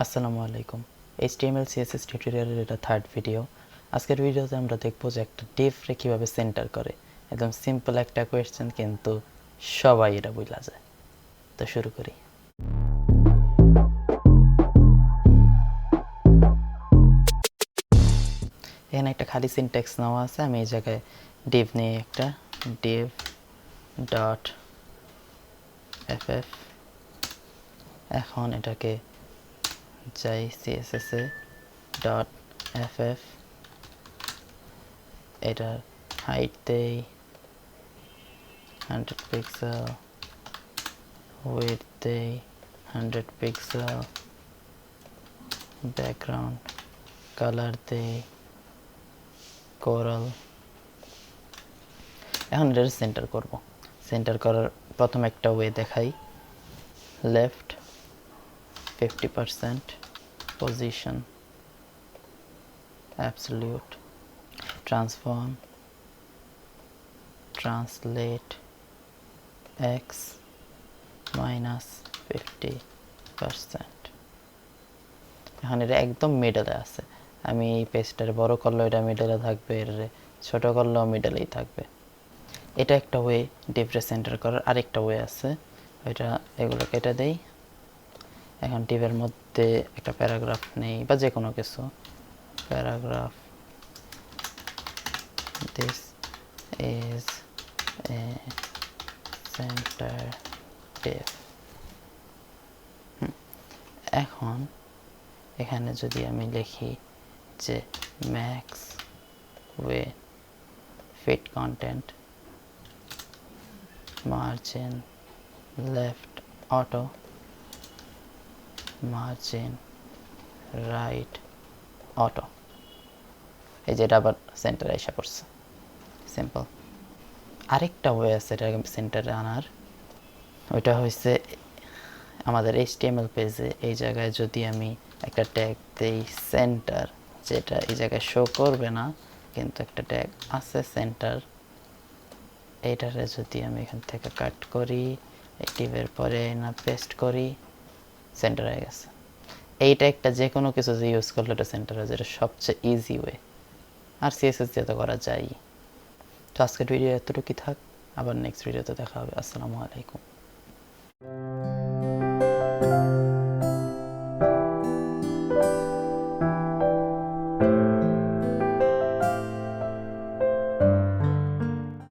আসসালামু আলাইকুম। HTML CSS টিউটোরিয়ালের এটা থার্ড ভিডিও। আজকের ভিডিওতে আমরা দেখবো যে একটা ডিফরে কীভাবে সেন্টার করে। একদম সিম্পল একটা কোয়েশ্চেন, কিন্তু সবাই এটা বুঝলা যায়। তো শুরু করি। এখানে একটা খালি সিনট্যাক্স নেওয়া আছে। আমি এই জায়গায় ডিভ নিয়ে একটা ডিভ ডট এফএফ, এখন এটাকে যাই CSS এ ডট এফএফ, এটার হাইট দেই 100 পিক্সেল, width দেই 100 পিক্সেল, ব্যাকগ্রাউন্ড কালার দেই কোরাল। এখন এটা সেন্টার করব। সেন্টার করার প্রথম একটা ওয়ে দেখাই। Left 50%, position absolute, transform translate x -50%। এখন এটা একদম মিডলে আছে। আমি এই পেজটার বড় করলেও এটা মিডলে থাকবে, এর ছোট করলেও মিডলেই থাকবে। এটা একটা ওয়ে ডিভরে সেন্টার করার। আরেকটা ওয়ে আছে, ওইটা এগুলো কেটে দেই। এখন ডিভের মধ্যে একটা প্যারাগ্রাফ নেই বা যে কোনো কিছু, paragraph, this is a center div. এখন এখানে যদি আমি লিখি যে max way fit content margin left auto, margin right auto, এই যেটা আবার সেন্টারে এসে পড়ছে। সিম্পল। আরেকটা ওয়ে আছে এটা সেন্টারে আনার। ওইটা হয়েছে আমাদের HTML পেজে এই জায়গায় যদি আমি একটা ট্যাগ দেই সেন্টার, যেটা এই জায়গায় শো করবে না, কিন্তু একটা ট্যাগ আছে সেন্টার, এইটারে যদি আমি এখান থেকে কাট করি, ডিভের পরে না পেস্ট করি, সেন্টার হয়ে গেছে। এইটা একটা যে কোনো কিছু যে ইউজ করলে এটা সেন্টার হয়ে যায়, এটা সবচেয়ে ইজি ওয়ে। আর CSS দিয়ে তো করা যায়। তো আজকের ভিডিও এতটুকুই থাক, আবার নেক্সট ভিডিওতে দেখা হবে। আসসালামু আলাইকুম।